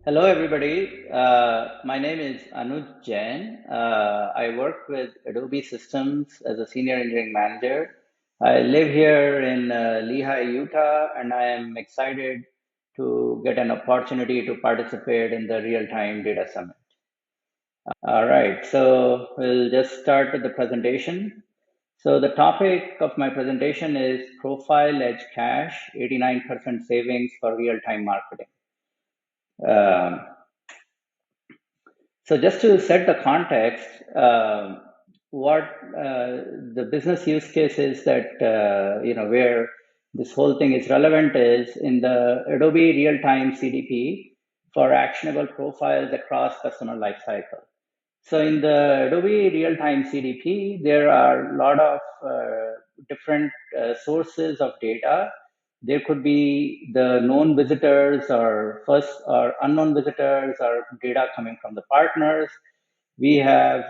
Hello, everybody. My name is Anuj Jain. I work with Adobe Systems as a senior engineering manager. I live here in Lehi, Utah, and I am excited to get an opportunity to participate in the Real-Time Data Summit. All right, so we'll just start with the presentation. So the topic of my presentation is Profile Edge Cache, 89% savings for real-time marketing. Um, So just to set the context, what the business use case is that where this whole thing is relevant is in the Adobe Real-Time CDP for actionable profiles across customer lifecycle. So in the Adobe Real-Time CDP, there are a lot of different sources of data. There could be the known visitors or first or unknown visitors or data coming from the partners. We have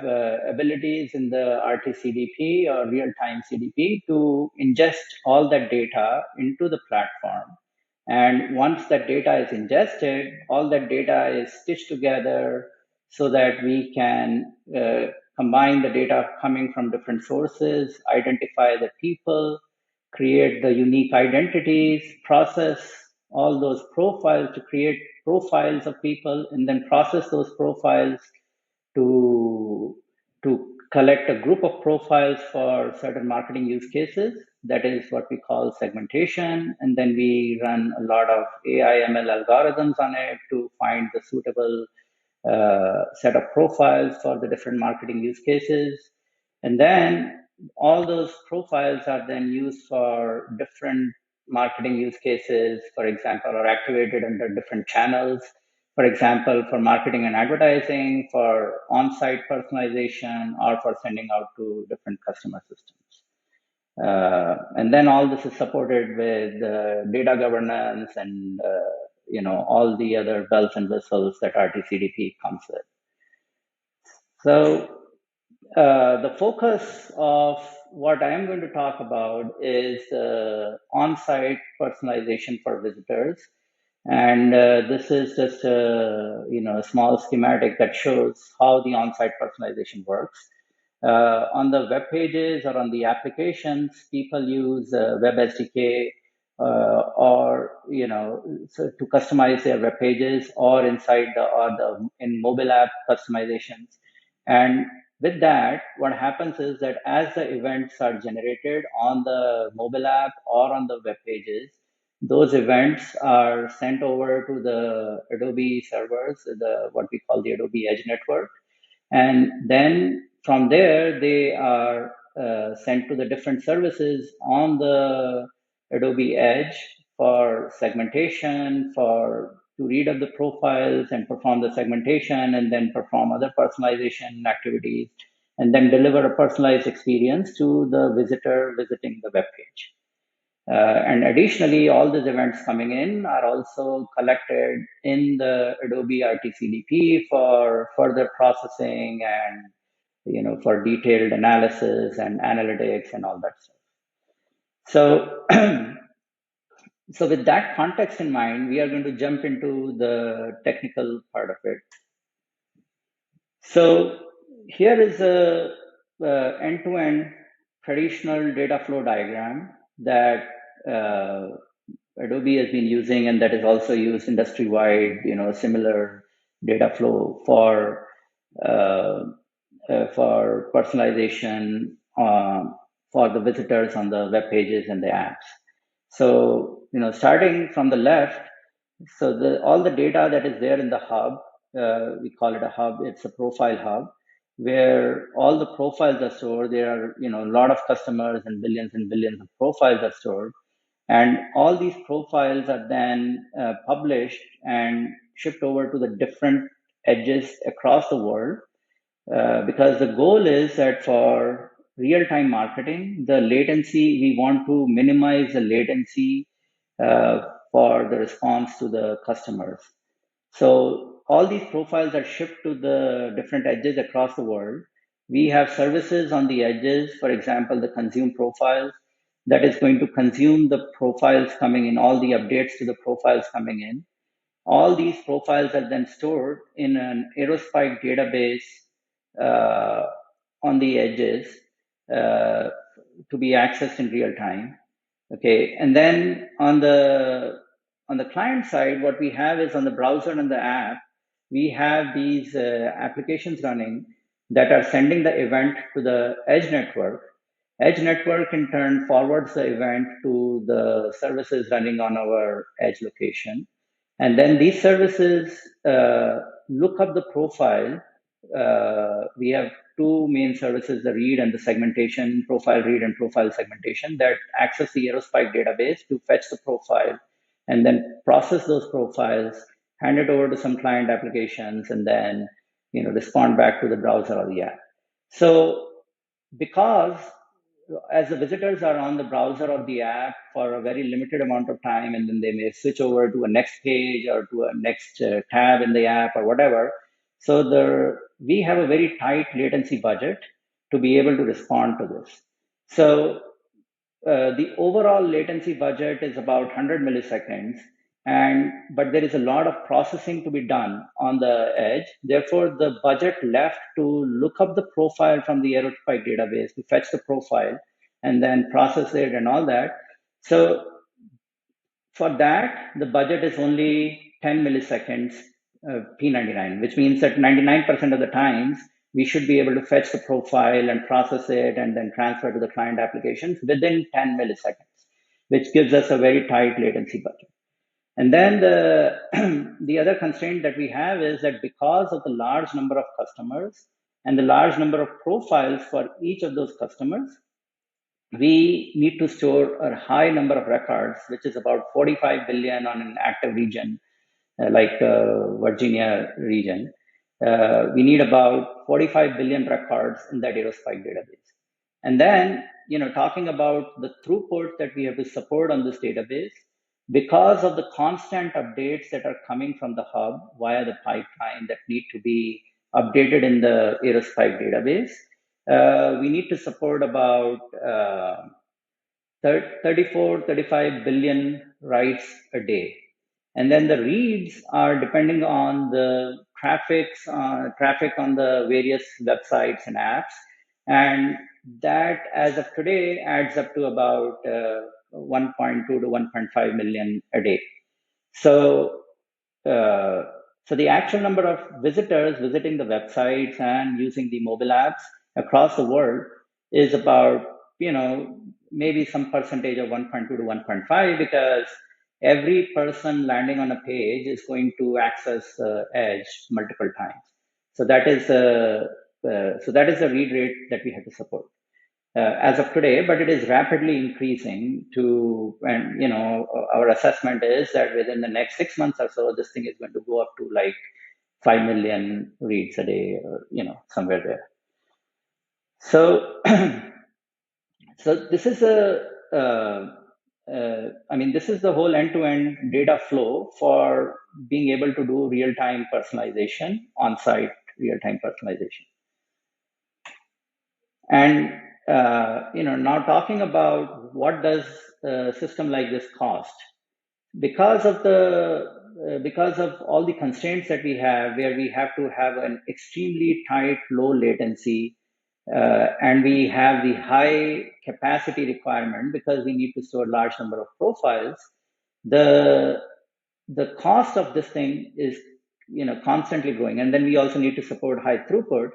abilities in the RTCDP or real-time CDP to ingest all that data into the platform. And once that data is ingested, all that data is stitched together so that we can combine the data coming from different sources, identify the people, create the unique identities, process all those profiles to create profiles of people, and then process those profiles to collect a group of profiles for certain marketing use cases. That is what we call segmentation, and then we run a lot of AI ML algorithms on it to find the suitable set of profiles for the different marketing use cases. And then all those profiles are then used for different marketing use cases, for example, are activated under different channels. For example, for marketing and advertising, for on-site personalization, or for sending out to different customer systems. And then all this is supported with data governance and all the other bells and whistles that RTCDP comes with. So the focus of what I am going to talk about is on-site personalization for visitors. And this is just a small schematic that shows how the on-site personalization works. On the web pages or on the applications, people use Web SDK or so to customize their web pages, or inside the in mobile app customizations. And with that, what happens is that as the events are generated on the mobile app or on the web pages, those events are sent over to the Adobe servers, the what we call the Adobe Edge network, and then from there they are sent to the different services on the Adobe Edge for segmentation, for to read up the profiles and perform the segmentation, and then perform other personalization activities, and then deliver a personalized experience to the visitor visiting the web page. And additionally, all these events coming in are also collected in the Adobe RTCDP for further processing and for detailed analysis and analytics and all that stuff. So, so with that context in mind, we are going to jump into the technical part of it. So here is a end-to-end traditional data flow diagram that Adobe has been using, and that is also used industry-wide. Similar data flow for personalization for the visitors on the web pages and the apps. So starting from the left, so all the data that is there in the hub, we call it a hub. It's a profile hub where all the profiles are stored. There are a lot of customers and billions of profiles are stored, and all these profiles are then published and shipped over to the different edges across the world. Because the goal is that for real-time marketing, the latency, we want to minimize the latency for the response to the customers. So all these profiles are shipped to the different edges across the world. We have services on the edges, for example, the consume profiles, that is going to consume the profiles coming in, all the updates to the profiles coming in. all these profiles are then stored in an Aerospike database uh, on the edges uh, to be accessed in real time. Okay, and then on the client side, what we have is on the browser and the app, we have these applications running that are sending the event to the edge network. Edge network in turn forwards the event to the services running on our edge location. And then these services look up the profile. We have two main services, the read and the segmentation, profile read and profile segmentation, that access the Aerospike database to fetch the profile and then process those profiles, hand it over to some client applications, and then respond back to the browser or the app. So because as the visitors are on the browser or the app for a very limited amount of time, and then they may switch over to a next page or to a next tab in the app or whatever. So we have a very tight latency budget to be able to respond to this. So the overall latency budget is about 100 milliseconds, but there is a lot of processing to be done on the edge. Therefore, the budget left to look up the profile from the Aerospike database, to fetch the profile and then process it and all that. So for that, the budget is only 10 milliseconds P99, which means that 99% of the times we should be able to fetch the profile and process it and then transfer to the client applications within 10 milliseconds, which gives us a very tight latency budget. And then the other constraint that we have is that because of the large number of customers and the large number of profiles for each of those customers, we need to store a high number of records, which is about 45 billion on an active region like Virginia region. We need about 45 billion records in that Aerospike database. And then, talking about the throughput that we have to support on this database, because of the constant updates that are coming from the hub via the pipeline that need to be updated in the Aerospike database, we need to support about 34, 35 billion writes a day. And then the reads are depending on the traffic on the various websites and apps. And that, as of today, adds up to about 1.2 to 1.5 million a day. So, uh, so the actual number of visitors visiting the websites and using the mobile apps across the world is about, maybe some percentage of 1.2 to 1.5, because every person landing on a page is going to access Edge multiple times. So that is the read rate that we have to support as of today, but it is rapidly increasing and our assessment is that within the next 6 months or so, this thing is going to go up to like 5 million reads a day, or somewhere there. So so this is this is the whole end-to-end data flow for being able to do real-time personalization, on-site real-time personalization. And now talking about what does a system like this cost? Because of all the constraints that we have, where we have to have an extremely tight, low latency, and we have the high capacity requirement because we need to store large number of profiles. The cost of this thing is constantly growing, and then we also need to support high throughput.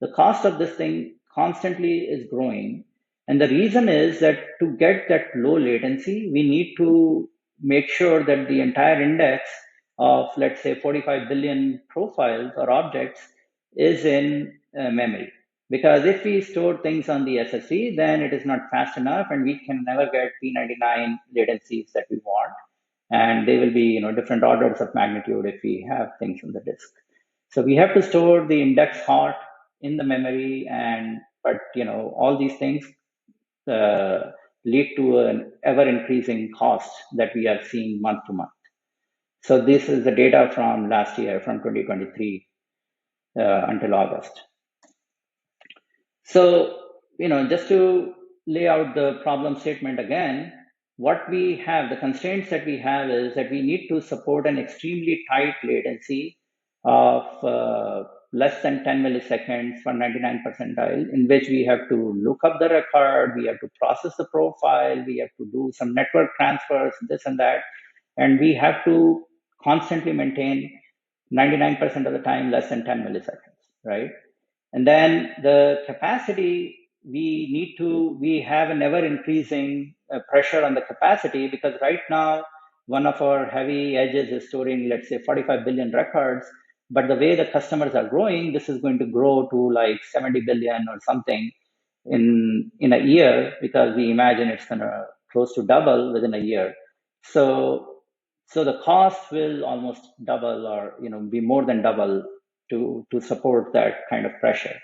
The cost of this thing constantly is growing, and the reason is that to get that low latency, we need to make sure that the entire index of, let's say, 45 billion profiles or objects is in memory. Because if we store things on the SSD, then it is not fast enough, and we can never get P99 latencies that we want. And they will be, different orders of magnitude if we have things on the disk. So we have to store the index hot in the memory, but all these things lead to an ever increasing cost that we are seeing month to month. So this is the data from last year, from 2023 until August. So, just to lay out the problem statement again, what we have, the constraints that we have is that we need to support an extremely tight latency of less than 10 milliseconds for 99 percentile, in which we have to look up the record, we have to process the profile, we have to do some network transfers, this and that, and we have to constantly maintain 99% of the time less than 10 milliseconds, right? And then the capacity, we have an ever increasing pressure on the capacity, because right now, one of our heavy edges is storing, let's say, 45 billion records. But the way the customers are growing, this is going to grow to like 70 billion or something in a year, because we imagine it's going to close to double within a year. So, so the cost will almost double, or be more than double to support that kind of pressure.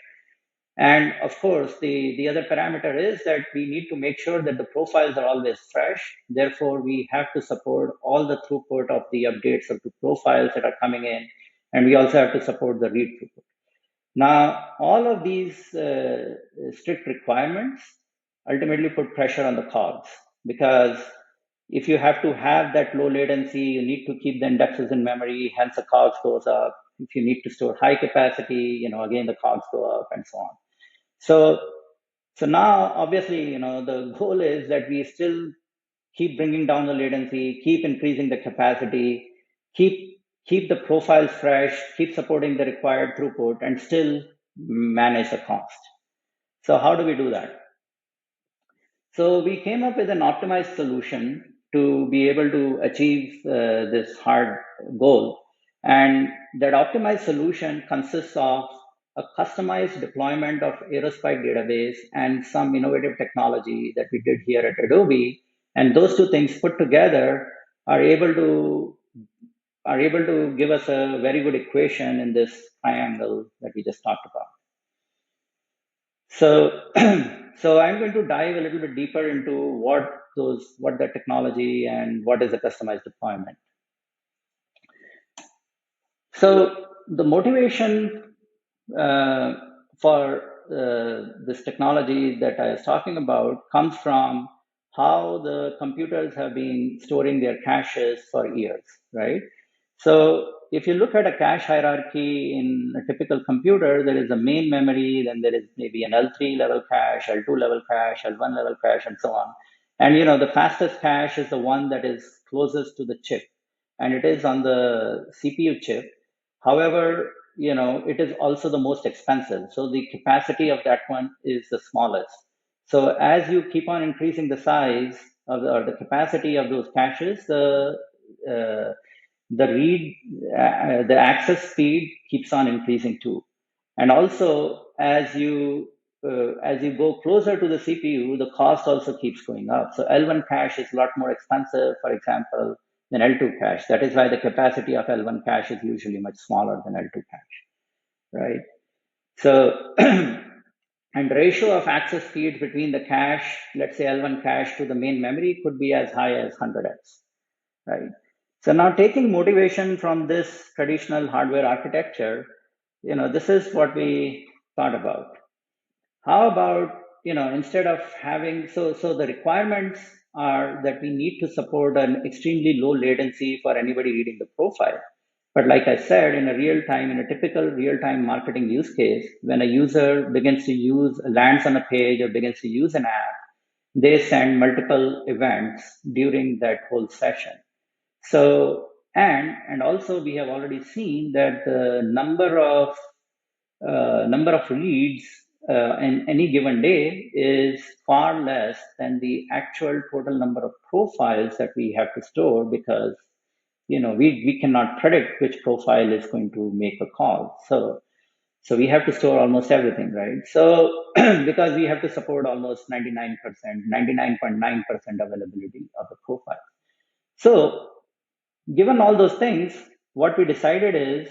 And of course, the other parameter is that we need to make sure that the profiles are always fresh. Therefore, we have to support all the throughput of the updates of the profiles that are coming in. And we also have to support the read throughput. Now, all of these strict requirements ultimately put pressure on the COGS, because if you have to have that low latency, you need to keep the indexes in memory, hence the COGS goes up. If you need to store high capacity, again, the COGS go up and so on. So, so now obviously, the goal is that we still keep bringing down the latency, keep increasing the capacity, keep the profiles fresh, keep supporting the required throughput, and still manage the cost. So how do we do that? So we came up with an optimized solution to be able to achieve this hard goal. And that optimized solution consists of a customized deployment of Aerospike database and some innovative technology that we did here at Adobe. And those two things put together are able to give us a very good equation in this triangle that we just talked about. So, so I'm going to dive a little bit deeper into what the technology and what is a customized deployment. So the motivation for this technology that I was talking about comes from how the computers have been storing their caches for years, right? So if you look at a cache hierarchy in a typical computer, there is a main memory, then there is maybe an L3 level cache, L2 level cache, L1 level cache, and so on. And the fastest cache is the one that is closest to the chip, and it is on the CPU chip. However, it is also the most expensive. So the capacity of that one is the smallest. So as you keep on increasing the size of or the capacity of those caches, uh, the access speed keeps on increasing too. And also, as you go closer to the CPU, the cost also keeps going up. So L1 cache is a lot more expensive, for example, than L2 cache. That is why the capacity of L1 cache is usually much smaller than L2 cache, right? So, and ratio of access speed between the cache, let's say L1 cache to the main memory, could be as high as 100x, right? So now, taking motivation from this traditional hardware architecture, this is what we thought about. How about, instead of having, so the requirements are that we need to support an extremely low latency for anybody reading the profile. But like I said, in a typical real-time marketing use case, when a user lands on a page or begins to use an app, they send multiple events during that whole session. So, and also we have already seen that the number of reads in any given day is far less than the actual total number of profiles that we have to store, because we cannot predict which profile is going to make a call. So we have to store almost everything, right? So because we have to support almost 99.9% availability of the profile. So given all those things, what we decided is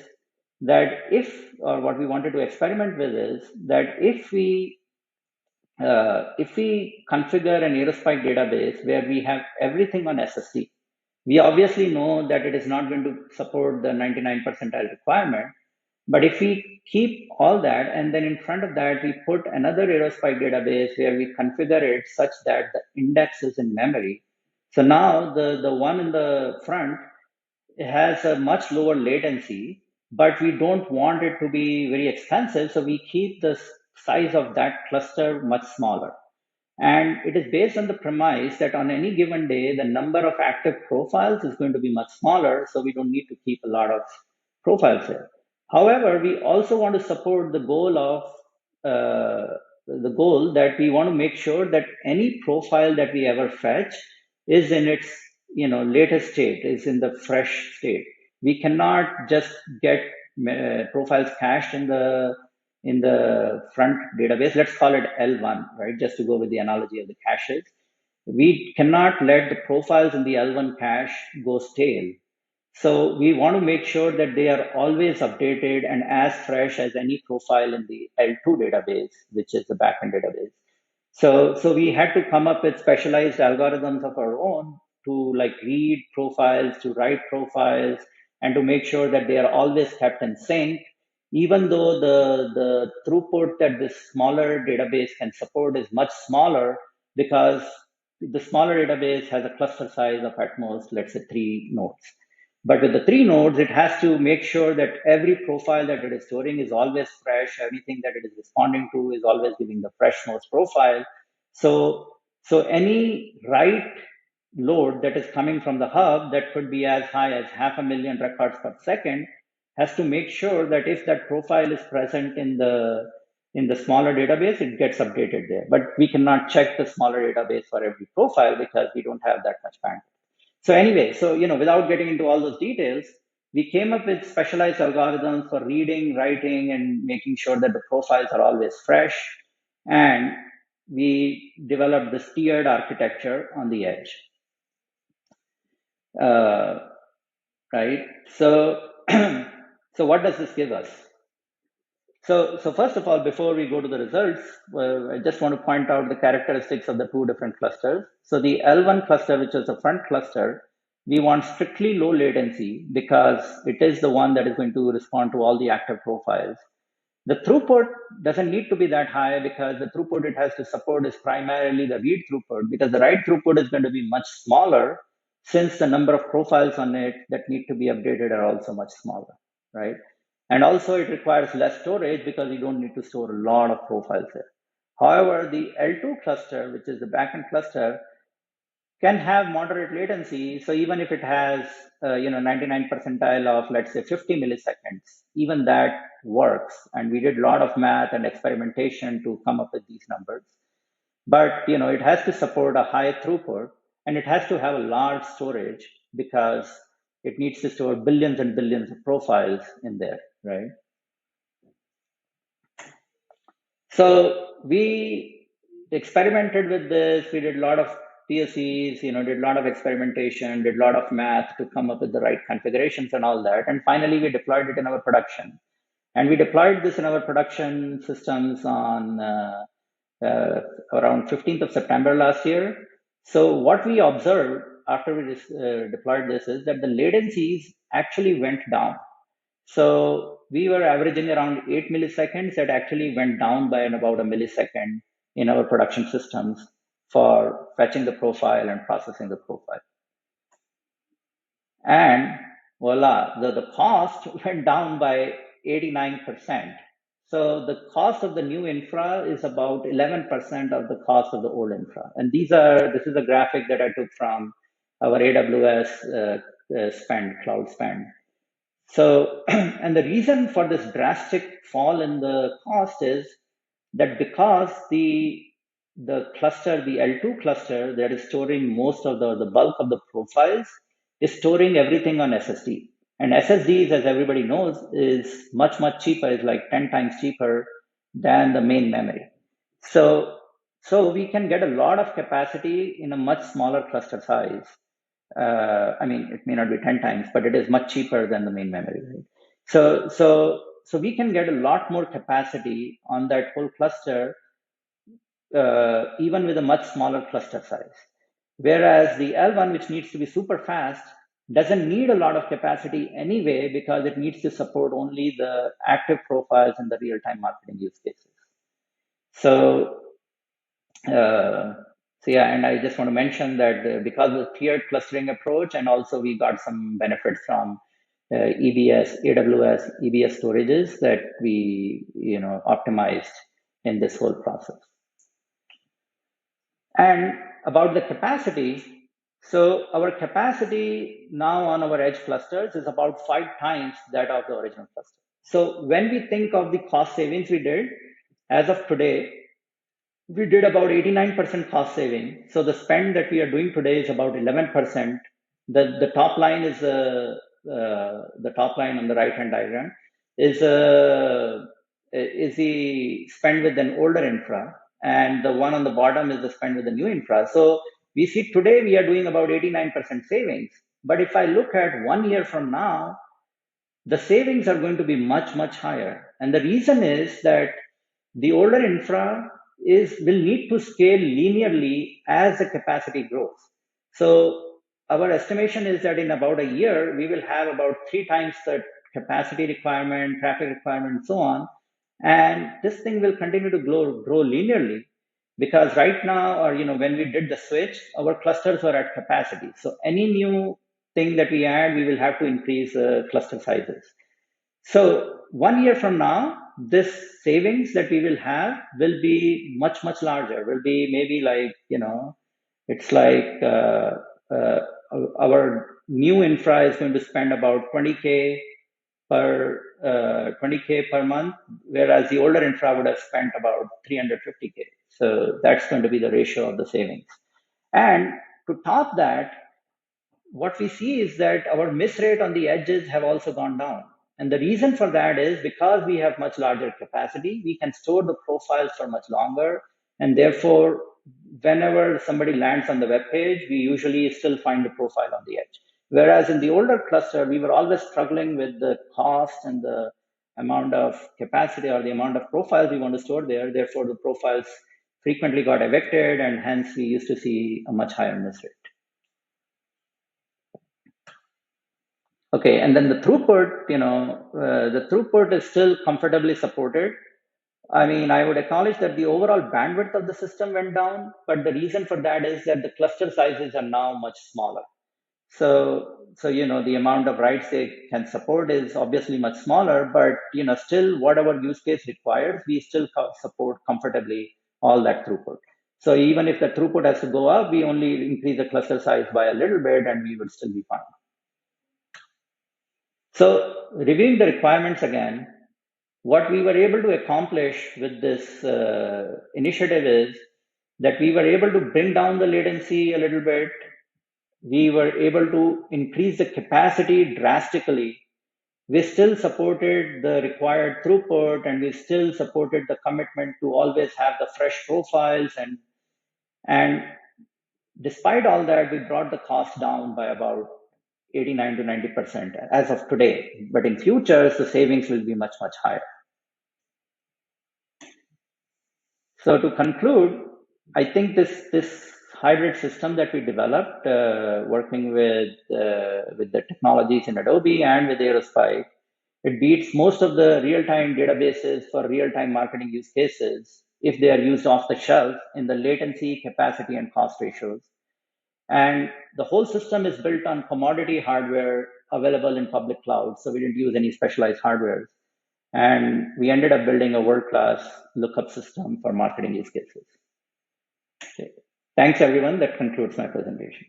that what we wanted to experiment with is that if we configure an Aerospike database where we have everything on SSD, we obviously know that it is not going to support the 99 percentile requirement. But if we keep all that, and then in front of that, we put another Aerospike database where we configure it such that the index is in memory, So now the one in the front has a much lower latency, but we don't want it to be very expensive. So we keep the size of that cluster much smaller. And it is based on the premise that on any given day, the number of active profiles is going to be much smaller. So we don't need to keep a lot of profiles there. However, we also want to support the goal that we want to make sure that any profile that we ever fetch is in its latest state, is in the fresh state. We cannot just get profiles cached in the front database. Let's call it L1, right? Just to go with the analogy of the caches. We cannot let the profiles in the L1 cache go stale. So we want to make sure that they are always updated and as fresh as any profile in the L2 database, which is the backend database. So we had to come up with specialized algorithms of our own to like read profiles, to write profiles, and to make sure that they are always kept in sync, even though the throughput that this smaller database can support is much smaller because the smaller database has a cluster size of at most, let's say, 3 nodes. But with the 3 nodes, it has to make sure that every profile that it is storing is always fresh. Everything that it is responding to is always giving the freshmost profile. So any write load that is coming from the hub that could be as high as 500,000 records per second has to make sure that if that profile is present in the smaller database, it gets updated there. But we cannot check the smaller database for every profile because we don't have that much bandwidth. So anyway, so without getting into all those details, we came up with specialized algorithms for reading, writing, and making sure that the profiles are always fresh. And we developed this tiered architecture on the edge. Right? So, so what does this give us? So first of all, before we go to the results, I just want to point out the characteristics of the two different clusters. So the L1 cluster, which is the front cluster, we want strictly low latency because it is the one that is going to respond to all the active profiles. The throughput doesn't need to be that high because the throughput it has to support is primarily the read throughput, because the write throughput is going to be much smaller since the number of profiles on it that need to be updated are also much smaller, right? And also it requires less storage because you don't need to store a lot of profiles there. However, the L2 cluster, which is the backend cluster, can have moderate latency. So even if it has 99 percentile of, let's say, 50 milliseconds, even that works. And we did a lot of math and experimentation to come up with these numbers. But it has to support a high throughput, and it has to have a large storage because it needs to store billions and billions of profiles in there, right? So we experimented with this. We did a lot of POCs, did a lot of experimentation, did a lot of math to come up with the right configurations and all that. And finally, we deployed it in our production. And we deployed this in our production systems on around 15th of September last year. So what we observed after we deployed this is that the latencies actually went down. So we were averaging around 8 milliseconds. That actually went down by about a millisecond in our production systems for fetching the profile and processing the profile. And voila, the cost went down by 89%. So the cost of the new infra is about 11% of the cost of the old infra. And this is a graphic that I took from our AWS cloud spend. So, and the reason for this drastic fall in the cost is that because the cluster, the L2 cluster that is storing most of the bulk of the profiles is storing everything on SSD. And SSDs, as everybody knows, is much, much cheaper, is like 10 times cheaper than the main memory. So we can get a lot of capacity in a much smaller cluster size. I mean, it may not be 10 times, but it is much cheaper than the main memory, right? So we can get a lot more capacity on that whole cluster, even with a much smaller cluster size. Whereas the L1, which needs to be super fast, doesn't need a lot of capacity anyway because it needs to support only the active profiles and the real-time marketing use cases. So, uh, So yeah, and I just want to mention that because of the tiered clustering approach, and also we got some benefits from EBS, AWS, EBS storages that we optimized in this whole process. And about the capacity, so our capacity now on our edge clusters is about 5 times that of the original cluster. So when we think of the cost savings we did, as of today, we did about 89% cost saving. So the spend that we are doing today is about 11%. The top line is the top line on the right hand diagram is the spend with an older infra, and the one on the bottom is the spend with the new infra. So we see today we are doing about 89% savings. But if I look at 1 year from now, the savings are going to be much higher. And the reason is that the older infra will need to scale linearly as the capacity grows. So our estimation is that in about a year, we will have about 3 times the capacity requirement, traffic requirement, and so on. And this thing will continue to grow linearly, because right now, or when we did the switch, our clusters were at capacity. So any new thing that we add, we will have to increase cluster sizes. So 1 year from now, this savings that we will have will be much larger. Will be maybe like it's like uh, our new infra is going to spend about 20K per month, whereas the older infra would have spent about 350K. So that's going to be the ratio of the savings. And to top that, what we see is that our miss rate on the edges have also gone down. And the reason for that is because we have much larger capacity, we can store the profiles for much longer. And therefore, whenever somebody lands on the web page, we usually still find the profile on the edge. Whereas in the older cluster, we were always struggling with the cost and the amount of capacity or the amount of profiles we want to store there. Therefore, the profiles frequently got evicted, and hence we used to see a much higher miss rate. Okay, and then the throughput, the throughput is still comfortably supported. I mean, I would acknowledge that the overall bandwidth of the system went down, but the reason for that is that the cluster sizes are now much smaller. So the amount of writes they can support is obviously much smaller, but still whatever use case requires, we still support comfortably all that throughput. So even if the throughput has to go up, we only increase the cluster size by a little bit, and we would still be fine. So, reviewing the requirements again, what we were able to accomplish with this initiative is that we were able to bring down the latency a little bit. We were able to increase the capacity drastically. We still supported the required throughput, and we still supported the commitment to always have the fresh profiles. And despite all that, we brought the cost down by about 89 to 90% as of today. But in futures, the savings will be much higher. So to conclude, I think this hybrid system that we developed, working with the technologies in Adobe and with Aerospike, it beats most of the real-time databases for real-time marketing use cases if they are used off the shelf in the latency, capacity, and cost ratios. And the whole system is built on commodity hardware available in public cloud, so we didn't use any specialized hardware. And we ended up building a world-class lookup system for marketing use cases. Okay. Thanks, everyone. That concludes my presentation.